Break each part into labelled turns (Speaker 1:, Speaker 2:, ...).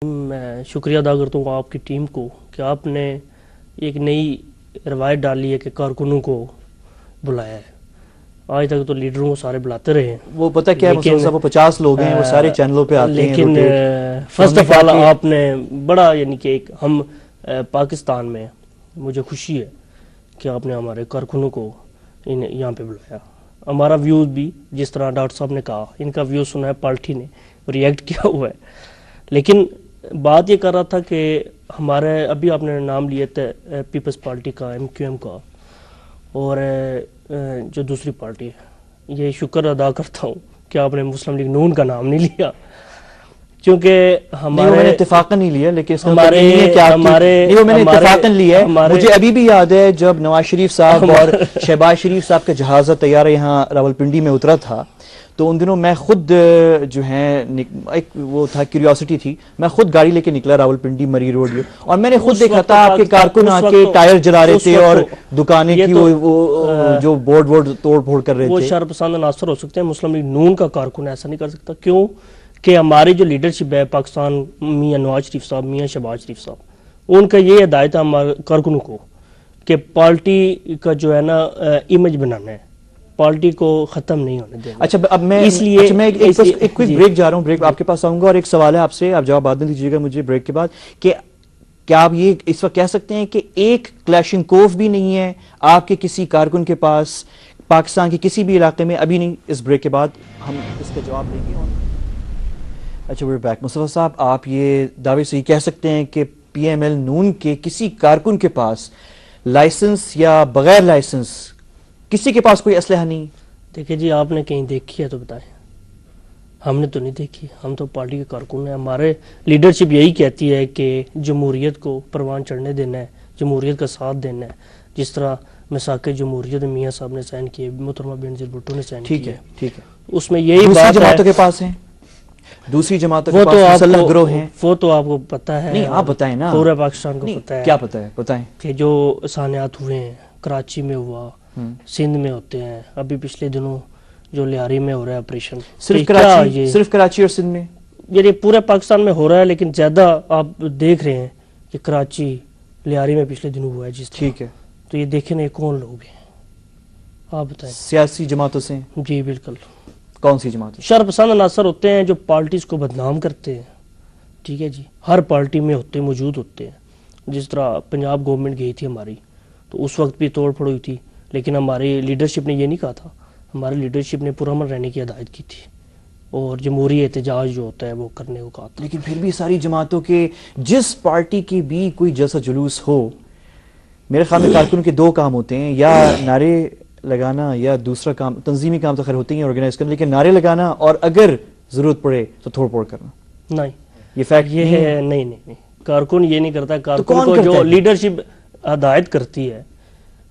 Speaker 1: میں شکریہ ادا کرتا ہوں آپ کی ٹیم کو کہ آپ نے ایک نئی روایت ڈالی ہے کہ کارکنوں کو بلایا ہے. آج تک تو لیڈروں کو سارے بلاتے رہے ہیں.
Speaker 2: وہ پتہ کیا ہے مصطفیٰ صاحب، وہ 50 لوگ ہیں، وہ سارے چینلوں پہ آتے ہیں.
Speaker 1: لیکن فرسٹ آف آل آپ نے بڑا یعنی کہ ایک ہم پاکستان میں مجھے خوشی ہے کہ آپ نے ہمارے کارکنوں کو یہاں پہ بلایا. ہمارا ویوز بھی جس طرح ڈاکٹر صاحب نے کہا، ان کا ویوز سنا ہے، پارٹی نے ریئیکٹ کیا ہوا ہے. لیکن بات یہ کر رہا تھا کہ ہمارے ابھی آپ نے نام لیا تھا پیپلز پارٹی کا، MQM کا، اور جو دوسری پارٹی ہے، یہ شکر ادا کرتا ہوں کہ آپ نے مسلم لیگ نون کا نام نہیں لیا، کیونکہ ہمارے
Speaker 2: میں نے اتفاقاً نہیں لیا. لیکن اس کا مطلب نہیں ہے کہ آپ میں نے اتفاقاً لیا ہے. مجھے ابھی بھی یاد ہے جب نواز شریف صاحب اور شہباز شریف صاحب کا جہاز طیارہ یہاں راولپنڈی میں اترا تھا، تو ان دنوں میں خود جو ہے ایک وہ تھا کیوریوسٹی تھی، میں خود گاڑی لے کے نکلا راولپنڈی مری روڈ، اور میں نے خود دیکھا تھا آپ کے کارکن آ کے ٹائر جلا رہے تھے اور دکانیں کی وہ جو بورڈ توڑ پھوڑ کر رہے تھے.
Speaker 1: وہ شرپسند عناصر ہو سکتے ہیں، مسلم لیگ نون کا کارکن ایسا نہیں کر سکتا. کیوں کہ ہماری جو لیڈرشپ ہے پاکستان، میاں نواز شریف صاحب، میاں شہباز شریف صاحب، ان کا یہ ہدایت ہے ہمارے کارکنوں کو کہ پارٹی کا جو ہے نا امیج بنانا ہے، پارٹی کو ختم نہیں ہونے دینا.
Speaker 2: اچھا اب میں
Speaker 1: اس لیے
Speaker 2: میں ایک کوئی بریک جا رہا ہوں، بریک آپ کے پاس آؤں گا، اور ایک سوال ہے آپ سے، آپ جواب بعد میں دیجیے گا مجھے بریک کے بعد، کہ کیا آپ یہ اس وقت کہہ سکتے ہیں کہ ایک کلیشنکوف بھی نہیں ہے آپ کے کسی کارکن کے پاس پاکستان کے کسی بھی علاقے میں ابھی نہیں؟ اس بریک کے بعد ہم اس کا جواب دیں گے. اچھا we're back. مصطفیٰ صاحب، آپ یہ دعوے سے یہ کہہ سکتے ہیں کہ PML نون کے کسی کارکن کے پاس لائسنس یا بغیر لائسنس کسی کے پاس کوئی اسلحہ نہیں؟
Speaker 1: دیکھیں جی، آپ نے کہیں دیکھی ہے تو بتائیں. ہم نے تو نہیں دیکھی، ہم تو پارٹی کے کارکن ہیں. ہمارے لیڈرشپ یہی کہتی ہے کہ جمہوریت کو پروان چڑھنے دینا ہے، جمہوریت کا ساتھ دینا ہے. جس طرح میثاق جمہوریت میاں صاحب نے سائن کیے، محترمہ بینظیر بھٹو نے سائن کیے.
Speaker 2: ٹھیک ہے،
Speaker 1: اس میں یہی بات ہے.
Speaker 2: دوسری جماعتوں کے پاس ہیں، دوسری جماعتوں کے پاس مسلح گروہ ہیں.
Speaker 1: وہ تو آپ کو پتہ ہے.
Speaker 2: نہیں آپ بتائیں نا،
Speaker 1: پورے پاکستان کو پتہ ہے.
Speaker 2: کیا پتہ ہے؟ بتائیں. کہ
Speaker 1: جو سانحات ہوئے ہیں، کراچی میں ہوا، سندھ میں ہوتے ہیں، ابھی پچھلے دنوں جو لیاری میں ہو رہا ہے آپریشن.
Speaker 2: صرف کراچی اور سندھ میں؟
Speaker 1: یعنی پورے پاکستان میں ہو رہا ہے، لیکن زیادہ آپ دیکھ رہے ہیں کہ کراچی لیاری میں پچھلے دنوں ہوا ہے جس طرح.
Speaker 2: ٹھیک ہے،
Speaker 1: تو یہ دیکھیں نا کون لوگ ہیں، آپ بتائیں.
Speaker 2: سیاسی جماعتوں سے؟
Speaker 1: جی بالکل.
Speaker 2: کون سی جماعتیں؟
Speaker 1: شرپسند عناصر ہوتے ہیں جو پارٹیز کو بدنام کرتے ہیں. ٹھیک ہے جی، ہر پارٹی میں موجود ہوتے ہیں. جس طرح پنجاب گورنمنٹ گئی تھی ہماری، تو اس وقت بھی توڑ پھوڑ ہوئی تھی، لیکن ہماری لیڈرشپ نے یہ نہیں کہا تھا. ہماری لیڈرشپ نے پرامن رہنے کی ہدایت کی تھی اور جمہوری احتجاج جو ہوتا ہے وہ کرنے کو کہا تھا.
Speaker 2: لیکن پھر بھی ساری جماعتوں کے، جس پارٹی کی بھی کوئی جلسہ جلوس ہو، میرے خیال میں کارکنوں کے دو کام ہوتے ہیں، یا نعرے لگانا یا دوسرا کام تنظیمی کام تو خیر ہوتے ہیں آرگنائز کرنا، لیکن نعرے لگانا اور اگر ضرورت پڑے تو توڑ پھوڑ کرنا.
Speaker 1: نہیں،
Speaker 2: یہ فیکٹ
Speaker 1: یہ ہے. نہیں، کارکن یہ نہیں کرتا. کارکن کو جو لیڈرشپ ہدایت کرتی ہے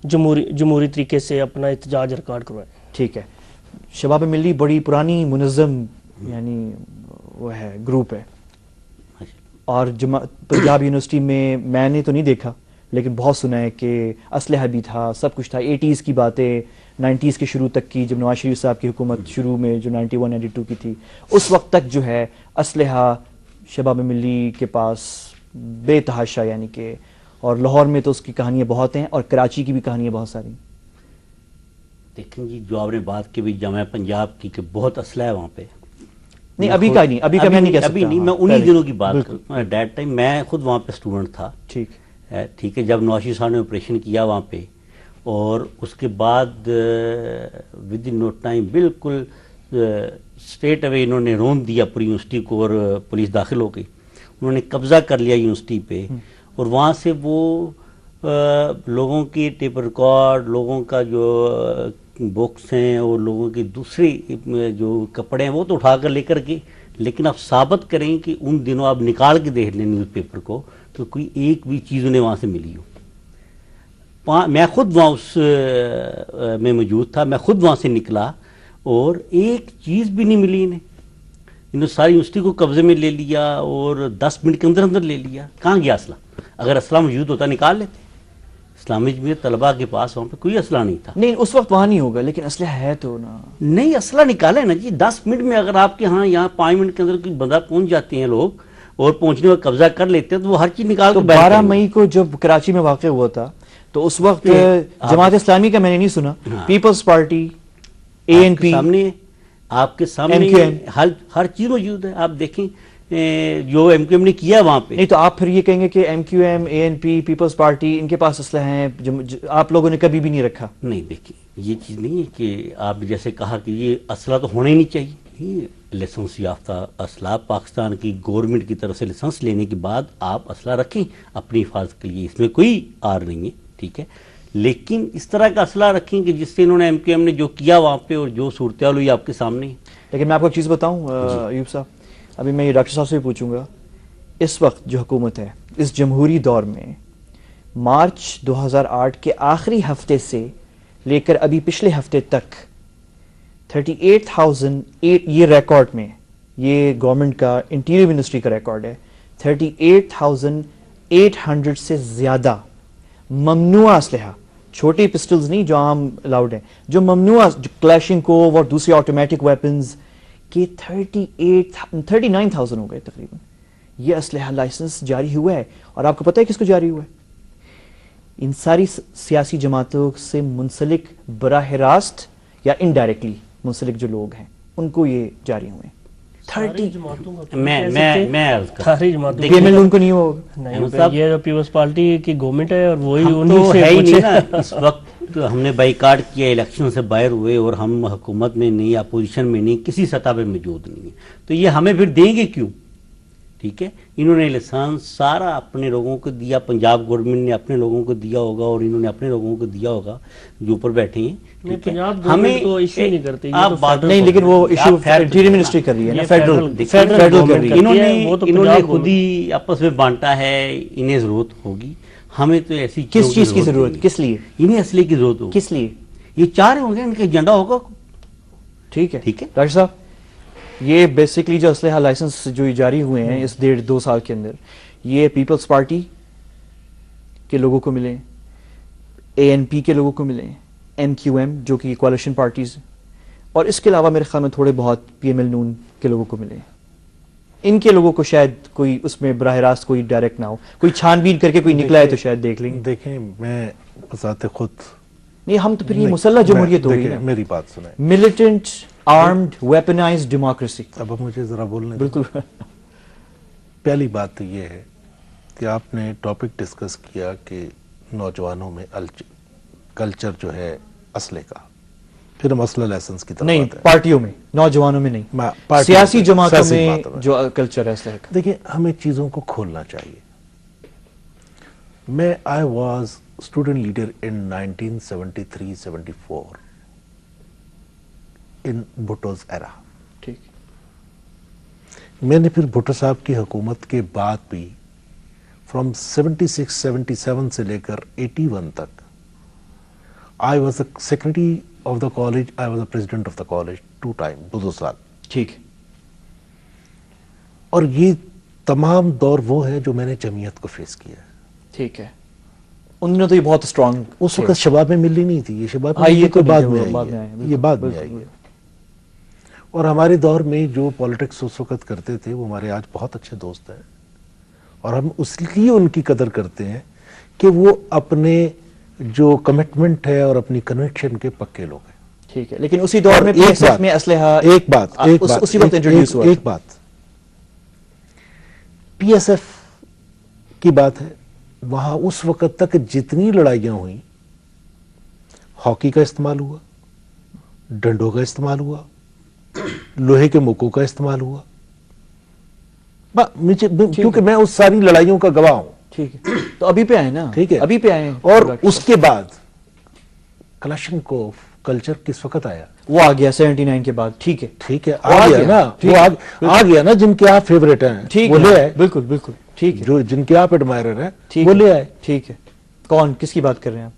Speaker 1: جمہوری طریقے سے اپنا احتجاج ریکارڈ کروائے.
Speaker 2: ٹھیک ہے. شباب ملی بڑی پرانی منظم یعنی وہ ہے گروپ ہے، اور پنجاب یونیورسٹی میں نے تو نہیں دیکھا لیکن بہت سنا ہے کہ اسلحہ بھی تھا، سب کچھ تھا. 80s کی باتیں، 90s کے شروع تک کی، جب نواز شریف صاحب کی حکومت شروع میں جو 91 92 کی تھی، اس وقت تک جو ہے اسلحہ شباب ملی کے پاس بے تحاشا، یعنی کہ، اور لاہور میں تو اس کی کہانیاں بہت ہیں اور کراچی کی بھی کہانیاں بہت ساری.
Speaker 3: دیکھیں جی، جو آپ نے بات کی بھی جامعہ پنجاب کی کہ بہت اسلحہ ہے وہاں پہ.
Speaker 2: نہیں ابھی کا نہیں، ابھی کا میں نہیں کہہ سکتا.
Speaker 3: ابھی نہیں، میں انہی دنوں کی بات کروں. ڈیٹ ٹائم میں خود وہاں پہ اسٹوڈنٹ تھا. ٹھیک ہے، جب نواز شریف صاحب نے آپریشن کیا وہاں پہ، اور اس کے بعد ود ان نو ٹائم بالکل اسٹریٹ اوے انہوں نے رون دیا پوری یونیورسٹی کو، اور پولیس داخل ہو گئی، انہوں نے قبضہ کر لیا یونیورسٹی پہ. اور وہاں سے وہ لوگوں کی ٹیپ ریکارڈ، لوگوں کا جو بکس ہیں اور لوگوں کی دوسری جو کپڑے ہیں وہ تو اٹھا کر لے کر کے، لیکن آپ ثابت کریں کہ ان دنوں آپ نکال کے دیکھ لیں نیوز پیپر کو تو کوئی ایک بھی چیز انہیں وہاں سے ملی ہو. میں خود وہاں اس میں موجود تھا، میں خود وہاں سے نکلا اور ایک چیز بھی نہیں ملی انہیں ساری یونیورسٹی کو قبضے میں لے لیا اور 10 منٹ کے اندر اندر لے لیا. کہاں گیا اسلحہ؟ اگر اسلحہ موجود ہوتا نکال لیتے. اسلامی جمعیت طلباء کے پاس وہاں پہ کوئی اسلحہ نہیں تھا.
Speaker 2: نہیں اس وقت وہاں نہیں ہوگا، لیکن اسلحہ ہے تو نا. نہیں
Speaker 3: اسلحہ نکالے نا جی. 10 منٹ میں اگر آپ کے ہاں یہاں 5 منٹ کے اندر کوئی بندہ پہنچ جاتے ہیں لوگ، اور پہنچنے اور قبضہ کر لیتے ہیں تو وہ ہر چیز نکال
Speaker 2: تو 12 مئی کو جب کراچی میں واقع ہوا تھا تو اس وقت جماعت اسلامی کا میں نے نہیں سنا، پیپلز پارٹی، اے این پی،
Speaker 3: سامنے آپ کے سامنے ہر چیز موجود ہے. آپ دیکھیں جو ایم کیو ایم نے کیا وہاں پہ.
Speaker 2: نہیں تو آپ پھر یہ کہیں گے کہ ایم کیو ایم، اے این پی، پیپلز پارٹی ان کے پاس اسلحہ ہیں، آپ لوگوں نے کبھی بھی نہیں رکھا.
Speaker 3: نہیں دیکھیں یہ چیز نہیں ہے کہ آپ جیسے کہا کہ یہ اسلحہ تو ہونا ہی نہیں چاہیے. لائسنس یافتہ اسلحہ پاکستان کی گورنمنٹ کی طرف سے لائسنس لینے کے بعد آپ اسلحہ رکھیں اپنی حفاظت کے لیے، اس میں کوئی آر نہیں ہے، ٹھیک ہے. لیکن اس طرح کا اسلحہ رکھیں کہ جس سے انہوں نے ایم کیو ایم نے جو کیا وہاں پہ اور جو صورتحال ہوئی آپ کے سامنے.
Speaker 2: لیکن میں آپ کو ایک چیز بتاؤں ایوب صاحب، ابھی میں یہ ڈاکٹر صاحب سے بھی پوچھوں گا، اس وقت جو حکومت ہے اس جمہوری دور میں مارچ 2008 کے آخری ہفتے سے لے کر ابھی پچھلے ہفتے تک 38,008 یہ ریکارڈ میں، یہ گورنمنٹ کا انٹیریئر منسٹری کا ریکارڈ ہے، 38,800 سے زیادہ ممنوع اسلحہ، چھوٹے پسٹلز نہیں جو عام الاؤڈ ہیں، جو ممنوع کلیشنگ کوو اور دوسری آٹومیٹک ویپنز کے 39,000 ہو گئے تقریباً. یہ اسلحہ لائسنس جاری ہوا ہے اور آپ کو پتہ ہے کس کو جاری ہوا ہے؟ ان ساری سیاسی جماعتوں سے منسلک براہ راست یا انڈائریکٹلی منسلک جو لوگ ہیں ان کو یہ جاری ہوئے ہیں.
Speaker 3: یہ
Speaker 1: پیپلز پارٹی کی گورنمنٹ ہے اور وہی
Speaker 3: اس وقت ہم نے بائیکاٹ کیا، الیکشن سے باہر ہوئے اور ہم حکومت میں نہیں، اپوزیشن میں نہیں، کسی سطح پہ موجود نہیں ہے، تو یہ ہمیں پھر دیں گے کیوں؟ ٹھیک ہے، انہوں نے لائسنس سارا اپنے لوگوں کو دیا، پنجاب گورنمنٹ نے اپنے لوگوں کو دیا ہوگا اور انہوں نے اپنے لوگوں کو دیا ہوگا جو اوپر بیٹھے ہیں.
Speaker 1: ہمیں تو ایشو نہیں کرتے
Speaker 2: نہیں، لیکن وہ ایشو انٹیریئر منسٹری کر رہی ہے نا، فیڈرل کر رہی ہے.
Speaker 3: انہوں نے خود ہی آپس میں بانٹا ہے، انہیں ضرورت ہوگی. ہمیں تو ایسی
Speaker 2: کس چیز کی ضرورت، کس لیے
Speaker 3: انہیں اسلحے کی ضرورت ہوگی،
Speaker 2: کس لیے
Speaker 3: یہ چاہ رہے ہوں گے ان کا ایجنڈا ہوگا.
Speaker 2: ٹھیک ہے
Speaker 3: ٹھیک ہے
Speaker 2: ڈاکٹر صاحب، یہ بیسکلی جو اسلحہ لائسنس جو جاری ہوئے ہیں اس 1.5-2 سال کے اندر، یہ پیپلز پارٹی کے لوگوں کو ملے، اے این پی کے لوگوں کو ملے، ایم کیو ایم جو کہ کوalition پارٹیز، اور اس کے علاوہ میرے خیال میں تھوڑے بہت پی ایم ایل نون کے لوگوں کو ملے. ان کے لوگوں کو شاید کوئی اس میں براہ راست کوئی ڈائریکٹ نہ ہو، کوئی چھان بین کر کے کوئی نکلا ہے تو شاید دیکھ لیں.
Speaker 4: دیکھیں میں بذات خود
Speaker 2: نہیں، ہم تو پھر یہ مسلح جمہوریت ہو گئی نا،
Speaker 4: میری بات سنیں،
Speaker 2: ملیٹنٹ آرمڈ ویپنائزڈ ڈیموکریسی.
Speaker 4: اب مجھے ذرا بولنے دیں.
Speaker 2: بالکل.
Speaker 4: پہلی بات تو یہ ہے کہ آپ نے ٹاپک ڈسکس کیا کہ نوجوانوں میں کلچر جو ہے اسلحے کا، پھر مسئلہ لائسنس کی طرف
Speaker 2: نہیں،
Speaker 4: آتے ہیں.
Speaker 2: پارٹیوں میں، نوجوانوں میں نہیں، سیاسی جماعتوں میں جو کلچر ہے اسلحے کا.
Speaker 4: دیکھیں ہمیں چیزوں کو کھولنا چاہیے. میں I was student leader in 1973-74 ان بھٹوز ایرا.
Speaker 2: ٹھیک.
Speaker 4: میں نے پھر بھٹو صاحب کی حکومت کے بعد بھی فرام 76-77 سے لے کر 81 تک I was the secretary of the college, I was the president of the college 2 time, 2 سال.
Speaker 2: ٹھیک.
Speaker 4: اور یہ تمام دور وہ ہے جو میں نے جمعیت کو فیس کیا ہے.
Speaker 2: ٹھیک ہے. انہوں نے تو یہ بہت اسٹرانگ،
Speaker 4: اس وقت شباب میں ملی نہیں تھی، یہ شباب
Speaker 2: یہ تو
Speaker 4: بعد میں آئی، یہ بعد میں آئی ہے. اور ہمارے دور میں جو پالیٹکس اس وقت کرتے تھے وہ ہمارے آج بہت اچھے دوست ہیں، اور ہم اس لیے ان کی قدر کرتے ہیں کہ وہ اپنے جو کمٹمنٹ ہے اور اپنی کنوکشن کے پکے لوگ ہیں.
Speaker 2: ٹھیک ہے. لیکن اسی دور میں پی ایس ایف میں اسلحہ
Speaker 4: ایک بات
Speaker 2: اسی وقت انٹروڈیوس ہوا.
Speaker 4: ایک بات پی ایس ایف کی بات ہے، وہاں اس وقت تک جتنی لڑائیاں ہوئیں، ہاکی کا استعمال ہوا، ڈنڈوں کا استعمال ہوا، لوہے کے موقعوں کا استعمال ہوا، کیونکہ میں اس ساری لڑائیوں کا گواہ ہوں.
Speaker 2: ٹھیک ہے. تو ابھی پہ آئے نا،
Speaker 4: ٹھیک ہے،
Speaker 2: ابھی پہ آئے.
Speaker 4: اور اس کے بعد کلاشنکوف کلچر کس وقت آیا؟
Speaker 2: وہ آ گیا 79 کے بعد. ٹھیک ہے.
Speaker 4: ٹھیک ہے، آ گیا نا، وہ آ گیا نا. جن کے آپ فیوریٹ ہیں وہ لے آئے.
Speaker 2: بالکل بالکل. ٹھیک ہے.
Speaker 4: جو جن کے آپ ایڈمائرر ہیں وہ لے آئے.
Speaker 2: ٹھیک ہے. کون، کس کی بات کر رہے ہیں آپ؟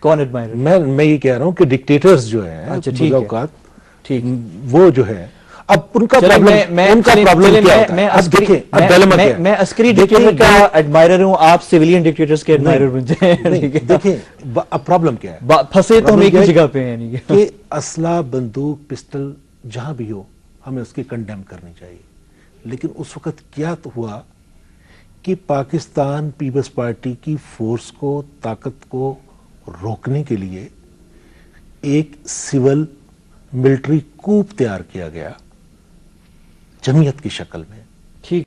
Speaker 2: کون ایڈمائرر؟
Speaker 4: میں یہ کہہ رہا ہوں کہ ڈکٹیٹرز جو ہیں
Speaker 2: ٹھیک،
Speaker 4: وہ جو ہے اب ان کا پرابلم کیا ہوتا ہے؟
Speaker 2: میں عسکری ڈکٹیٹر کا ایڈمائرر ہوں، آپ سیویلین ڈکٹیٹرز کے ایڈمائرر بن جائیں.
Speaker 4: دیکھیں اب پرابلم کیا ہے،
Speaker 2: پھنسے تو ہم ایک ہی جگہ پہ ہیں، یعنی
Speaker 4: کہ اسلحہ، بندوق، پسٹل جہاں بھی ہو ہمیں اس کی کنڈیم کرنی چاہیے، لیکن اس وقت کیا ہوا کہ پاکستان پیپلز پارٹی کی فورس کو، طاقت کو روکنے کے لیے ایک سول ملٹری کوپ تیار کیا گیا جمعیت کی شکل میں.
Speaker 2: ٹھیک